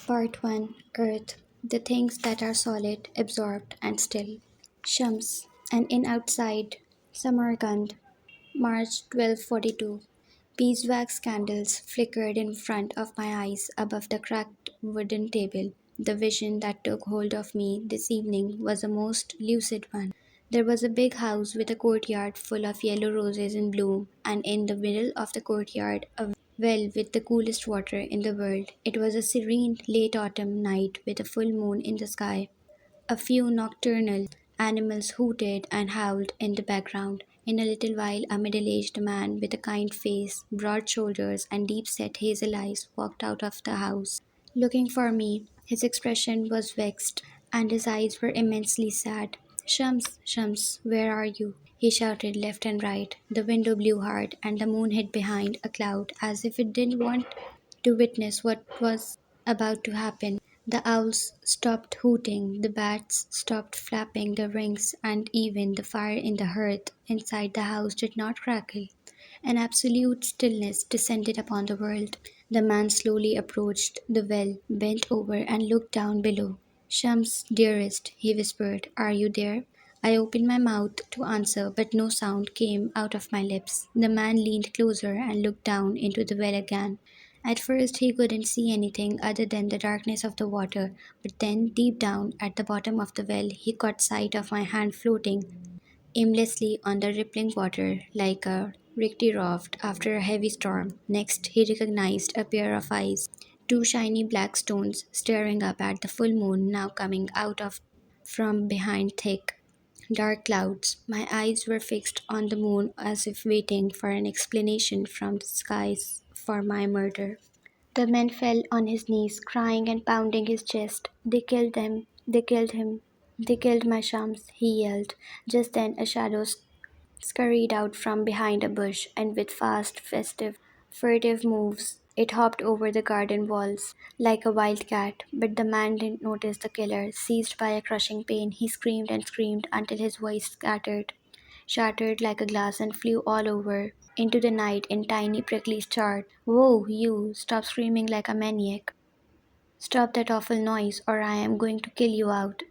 Part 1 Earth. The things that are solid, absorbed, and still. Shams. An inn outside Samarkand, March 1242. Beeswax candles flickered in front of my eyes above the cracked wooden table. The vision that took hold of me this evening was a most lucid one. There was a big house with a courtyard full of yellow roses in bloom, and in the middle of the courtyard a well with the coolest water in the world. It was a serene late autumn night with a full moon in the sky. A few nocturnal animals hooted and howled in the background. In a little while, a middle aged man with a kind face, broad shoulders, and deep set hazel eyes walked out of the house. Looking for me, his expression was vexed, and his eyes were immensely sad. Shams, Shams, where are you? He shouted left and right. The window blew hard, and the moon hid behind a cloud as if it didn't want to witness what was about to happen. The owls stopped hooting, the bats stopped flapping their wings, and even the fire in the hearth inside the house did not crackle. An absolute stillness descended upon the world. The man slowly approached the well, bent over, and looked down below. Shams, dearest, he whispered, are you there? I opened my mouth to answer, but no sound came out of my lips. The man leaned closer and looked down into the well again. At first, he couldn't see anything other than the darkness of the water, but then, deep down at the bottom of the well, he caught sight of my hand floating aimlessly on the rippling water like a rickety raft after a heavy storm. Next, he recognized a pair of eyes, two shiny black stones staring up at the full moon now coming out of from behind thick, dark clouds. My eyes were fixed on the moon as if waiting for an explanation from the skies for my murder. The man fell on his knees, crying and pounding his chest. They killed them. They killed him. They killed my Shams, he yelled. Just then a shadow scurried out from behind a bush, and with fast, festive, furtive moves, it hopped over the garden walls like a wild cat. But the man didn't notice the killer. Seized by a crushing pain, he screamed and screamed until his voice shattered like a glass and flew all over into the night in tiny prickly stars. Whoa, you! Stop screaming like a maniac. Stop that awful noise, or I am going to kill you out.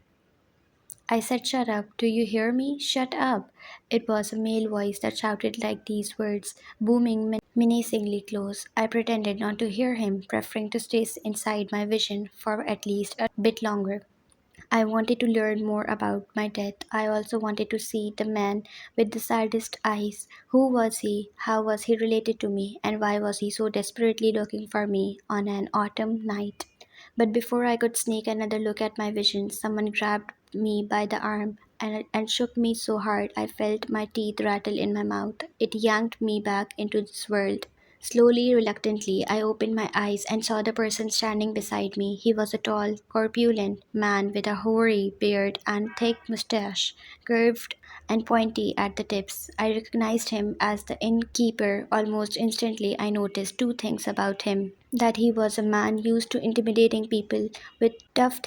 I said, shut up. Do you hear me? Shut up. It was a male voice that shouted like these words, booming menacingly close. I pretended not to hear him, preferring to stay inside my vision for at least a bit longer. I wanted to learn more about my death. I also wanted to see the man with the saddest eyes. Who was he? How was he related to me? And why was he so desperately looking for me on an autumn night? But before I could sneak another look at my vision, someone grabbed me by the arm and shook me so hard I felt my teeth rattle in my mouth. It yanked me back into this world. Slowly, reluctantly, I opened my eyes and saw the person standing beside me. He was a tall, corpulent man with a hoary beard and thick mustache, curved and pointy at the tips. I recognized him as the innkeeper. Almost instantly, I noticed two things about him: that he was a man used to intimidating people with tough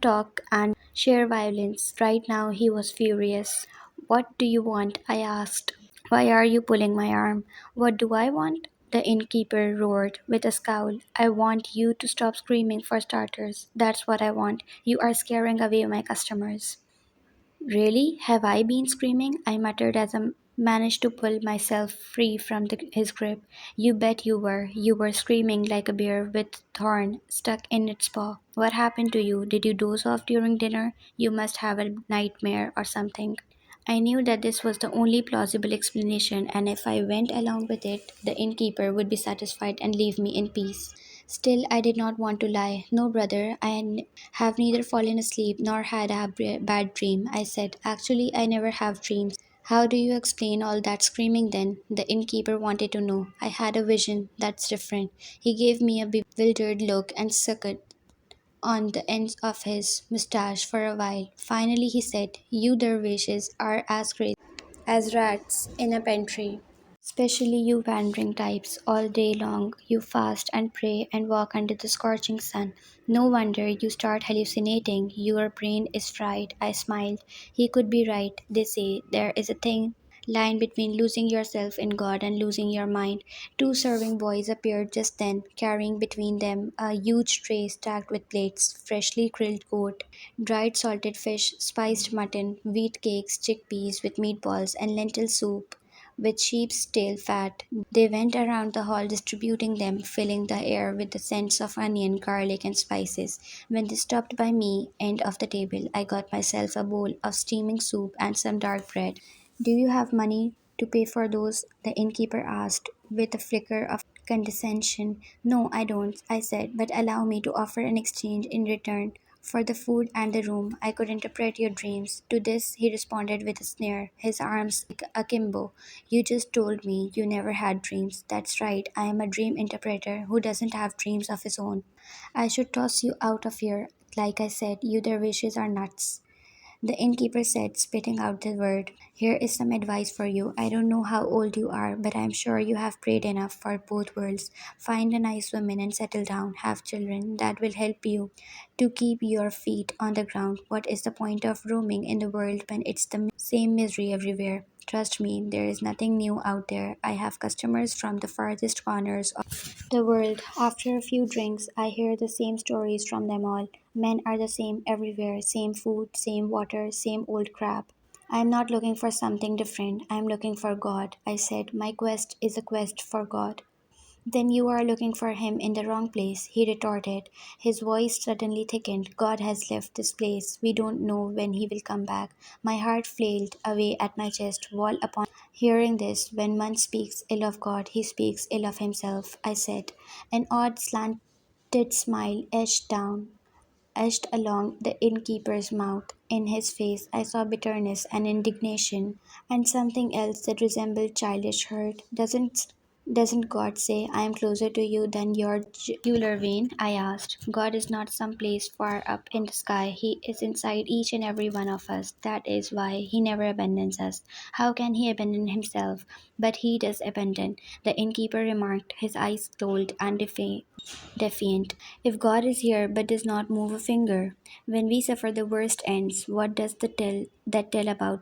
talk and sheer violence. Right now, he was furious. What do you want? I asked. Why are you pulling my arm? What do I want? The innkeeper roared with a scowl. I want you to stop screaming for starters. That's what I want. You are scaring away my customers. Really? Have I been screaming? I muttered as I managed to pull myself free from his grip. You bet you were. You were screaming like a bear with thorn stuck in its paw. What happened to you? Did you doze off during dinner? You must have a nightmare or something. I knew that this was the only plausible explanation, and if I went along with it, the innkeeper would be satisfied and leave me in peace. Still, I did not want to lie. No, brother, have neither fallen asleep nor had a bad dream, I said. Actually, I never have dreams. How do you explain all that screaming then? The innkeeper wanted to know. I had a vision. That's different. He gave me a bewildered look and sucked on the ends of his mustache for a while. Finally, he said, you dervishes are as crazy as rats in a pantry. Especially you wandering types. All day long you fast and pray and walk under the scorching sun. No wonder you start hallucinating. Your brain is fried. I smiled. He could be right. They say there is a thing. line between losing yourself in God and losing your mind. Two serving boys appeared just then, carrying between them a huge tray stacked with plates, freshly grilled goat, dried salted fish, spiced mutton, wheat cakes, chickpeas with meatballs, and lentil soup with sheep's tail fat. They went around the hall distributing them, filling the air with the scents of onion, garlic, and spices. When they stopped by me, end of the table, I got myself a bowl of steaming soup and some dark bread. Do you have money to pay for those? The innkeeper asked, with a flicker of condescension. No, I don't, I said, but allow me to offer an exchange in return for the food and the room. I could interpret your dreams. To this, he responded with a sneer, his arms akimbo. You just told me you never had dreams. That's right, I am a dream interpreter who doesn't have dreams of his own. I should toss you out of here. Like I said, you dervishes are nuts. The innkeeper said, spitting out the word, here is some advice for you. I don't know how old you are, but I'm sure you have prayed enough for both worlds. Find a nice woman and settle down. Have children. That will help you to keep your feet on the ground. What is the point of roaming in the world when it's the same misery everywhere? Trust me, there is nothing new out there. I have customers from the farthest corners the world. After a few drinks, I hear the same stories from them all. Men are the same everywhere, same food, same water, same old crap. I am not looking for something different. I am looking for God. I said, my quest is a quest for God. Then you are looking for him in the wrong place, he retorted. His voice suddenly thickened. God has left this place. We don't know when he will come back. My heart flailed away at my chest, wall upon hearing this. When one speaks ill of God, he speaks ill of himself, I said. An odd slanted smile edged along the innkeeper's mouth. In his face, I saw bitterness and indignation, and something else that resembled childish hurt. Doesn't God say, I am closer to you than your jugular vein? I asked. God is not some place far up in the sky. He is inside each and every one of us. That is why He never abandons us. How can He abandon Himself? But He does abandon, the innkeeper remarked, his eyes cold and defiant. If God is here but does not move a finger, when we suffer the worst ends, what does that tell about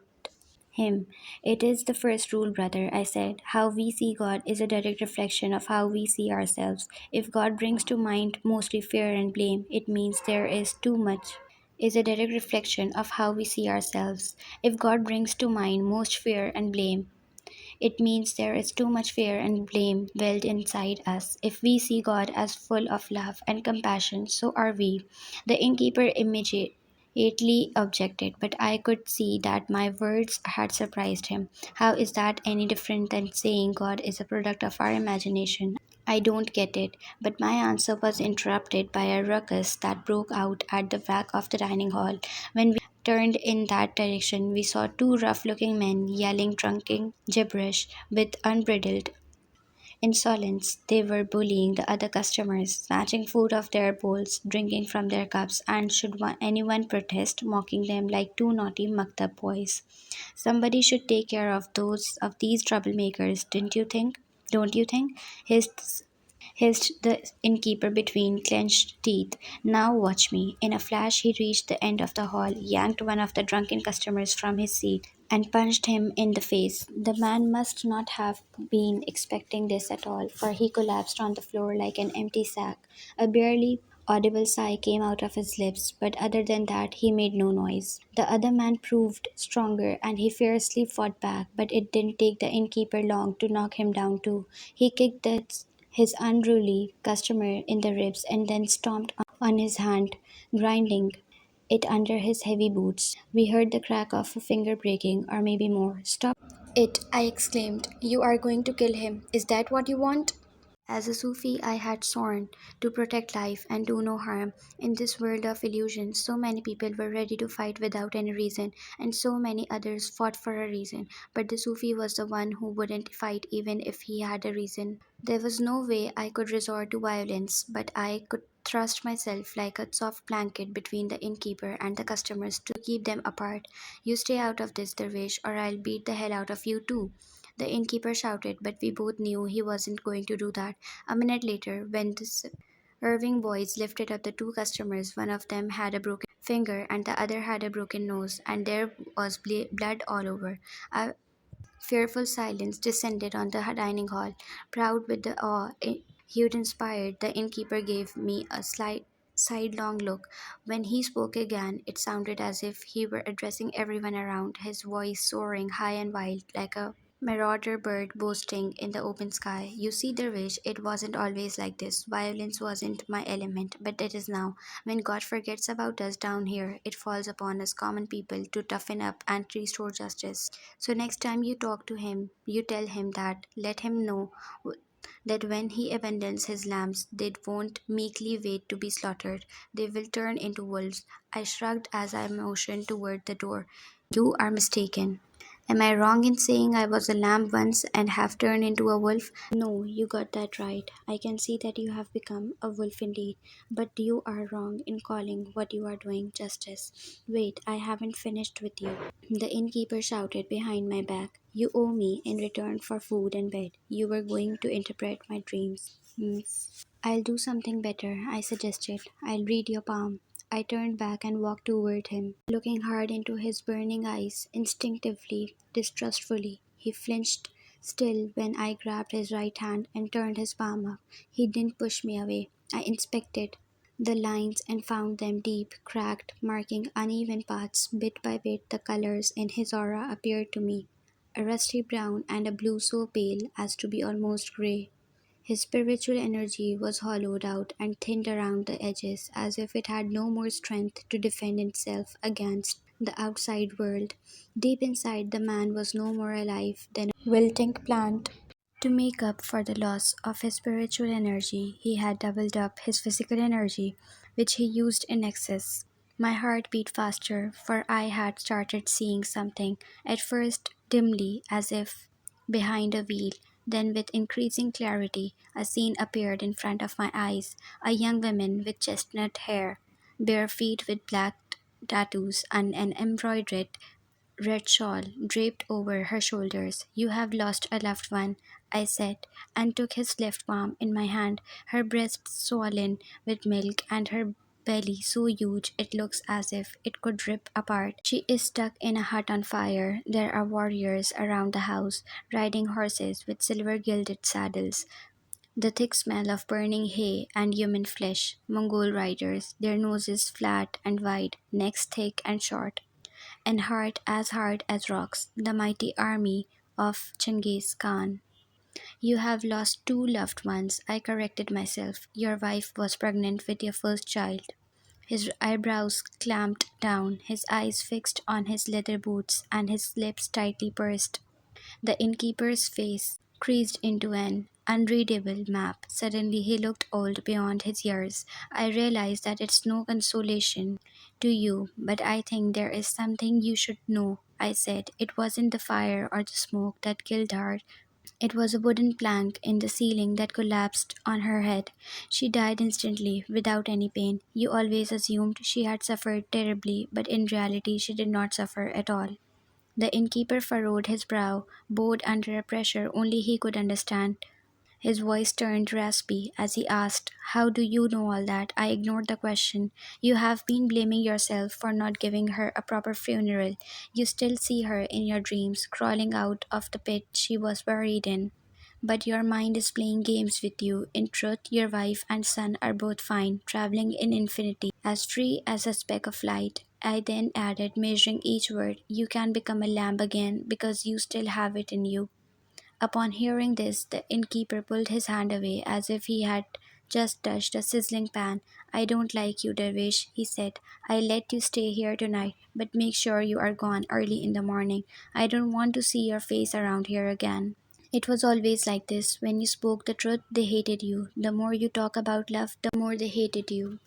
him? It is the first rule, brother, I said. How we see God is a direct reflection of how we see ourselves. If God brings to mind mostly fear and blame, it means there is too much. Is a direct reflection of how we see ourselves. If God brings to mind most fear and blame, it means there is too much fear and blame welled inside us. If we see God as full of love and compassion, so are we. The innkeeper immediately objected, but I could see that my words had surprised him. How is that any different than saying God is a product of our imagination? I don't get it, but my answer was interrupted by a ruckus that broke out at the back of the dining hall. When we turned in that direction, we saw two rough looking men yelling drunken gibberish with unbridled insolence. They were bullying the other customers, snatching food off their bowls, drinking from their cups, and should anyone protest, mocking them like two naughty mucked boys. Somebody should take care of these troublemakers, didn't you think? Don't you think? Hissed the innkeeper between clenched teeth. Now watch me. In a flash, he reached the end of the hall, yanked one of the drunken customers from his seat, and punched him in the face. The man must not have been expecting this at all, for he collapsed on the floor like an empty sack. A barely audible sigh came out of his lips, but other than that, he made no noise. The other man proved stronger, and he fiercely fought back, but it didn't take the innkeeper long to knock him down, too. He kicked his unruly customer in the ribs and then stomped on his hand, grinding it under his heavy boots. We heard the crack of a finger breaking, or maybe more. Stop it, I exclaimed. You are going to kill him. Is that what you want? As a Sufi, I had sworn to protect life and do no harm. In this world of illusions, so many people were ready to fight without any reason, and so many others fought for a reason. But the Sufi was the one who wouldn't fight even if he had a reason. There was no way I could resort to violence, but I could thrust myself like a soft blanket between the innkeeper and the customers to keep them apart. You stay out of this, dervish, or I'll beat the hell out of you too. The innkeeper shouted, but we both knew he wasn't going to do that. A minute later, when the Irving boys lifted up the two customers, one of them had a broken finger and the other had a broken nose, and there was blood all over. I Fearful silence descended on the dining hall. Proud with the awe he'd inspired, the innkeeper gave me a slight sidelong look. When he spoke again, it sounded as if he were addressing everyone around, his voice soaring high and wild like a marauder bird boasting in the open sky. You see, Dervish, it wasn't always like this. Violence wasn't my element, but it is now. When God forgets about us down here, it falls upon us common people to toughen up and restore justice. So next time you talk to him, you tell him that, let him know that when he abandons his lambs, they won't meekly wait to be slaughtered. They will turn into wolves. I shrugged as I motioned toward the door. You are mistaken. Am I wrong in saying I was a lamb once and have turned into a wolf? No, you got that right. I can see that you have become a wolf indeed, but you are wrong in calling what you are doing justice. Wait, I haven't finished with you. The innkeeper shouted behind my back. You owe me in return for food and bed. You were going to interpret my dreams. I'll do something better, I suggested. I'll read your palm. I turned back and walked toward him, looking hard into his burning eyes, instinctively, distrustfully. He flinched still when I grabbed his right hand and turned his palm up. He didn't push me away. I inspected the lines and found them deep, cracked, marking uneven paths. Bit by bit, the colors in his aura appeared to me, a rusty brown and a blue so pale as to be almost gray. His spiritual energy was hollowed out and thinned around the edges, as if it had no more strength to defend itself against the outside world. Deep inside, the man was no more alive than a wilting plant. To make up for the loss of his spiritual energy, he had doubled up his physical energy, which he used in excess. My heart beat faster, for I had started seeing something, at first dimly, as if behind a veil. Then, with increasing clarity, a scene appeared in front of my eyes, a young woman with chestnut hair, bare feet with black tattoos, and an embroidered red shawl draped over her shoulders. You have lost a loved one, I said, and took his left palm in my hand, her breast swollen with milk and her belly so huge it looks as if it could rip apart. She is stuck in a hut on fire. There are warriors around the house, riding horses with silver gilded saddles. The thick smell of burning hay and human flesh. Mongol riders, their noses flat and wide, necks thick and short, and hard as rocks, the mighty army of Genghis Khan. You have lost two loved ones, I corrected myself. Your wife was pregnant with your first child. His eyebrows clamped down, his eyes fixed on his leather boots, and his lips tightly pursed. The innkeeper's face creased into an unreadable map. Suddenly he looked old beyond his years. I realized that it's no consolation to you, but I think there is something you should know, I said. It wasn't the fire or the smoke that killed her. It was a wooden plank in the ceiling that collapsed on her head. She died instantly, without any pain. You always assumed she had suffered terribly, but in reality she did not suffer at all. The innkeeper furrowed his brow, bowed under a pressure only he could understand. His voice turned raspy as he asked, How do you know all that? I ignored the question. You have been blaming yourself for not giving her a proper funeral. You still see her in your dreams, crawling out of the pit she was buried in. But your mind is playing games with you. In truth, your wife and son are both fine, traveling in infinity, as free as a speck of light. I then added, measuring each word, You can become a lamb again because you still have it in you. Upon hearing this, the innkeeper pulled his hand away as if he had just touched a sizzling pan. I don't like you, Dervish, he said. I let you stay here tonight, but make sure you are gone early in the morning. I don't want to see your face around here again. It was always like this. When you spoke the truth, they hated you. The more you talk about love, the more they hated you.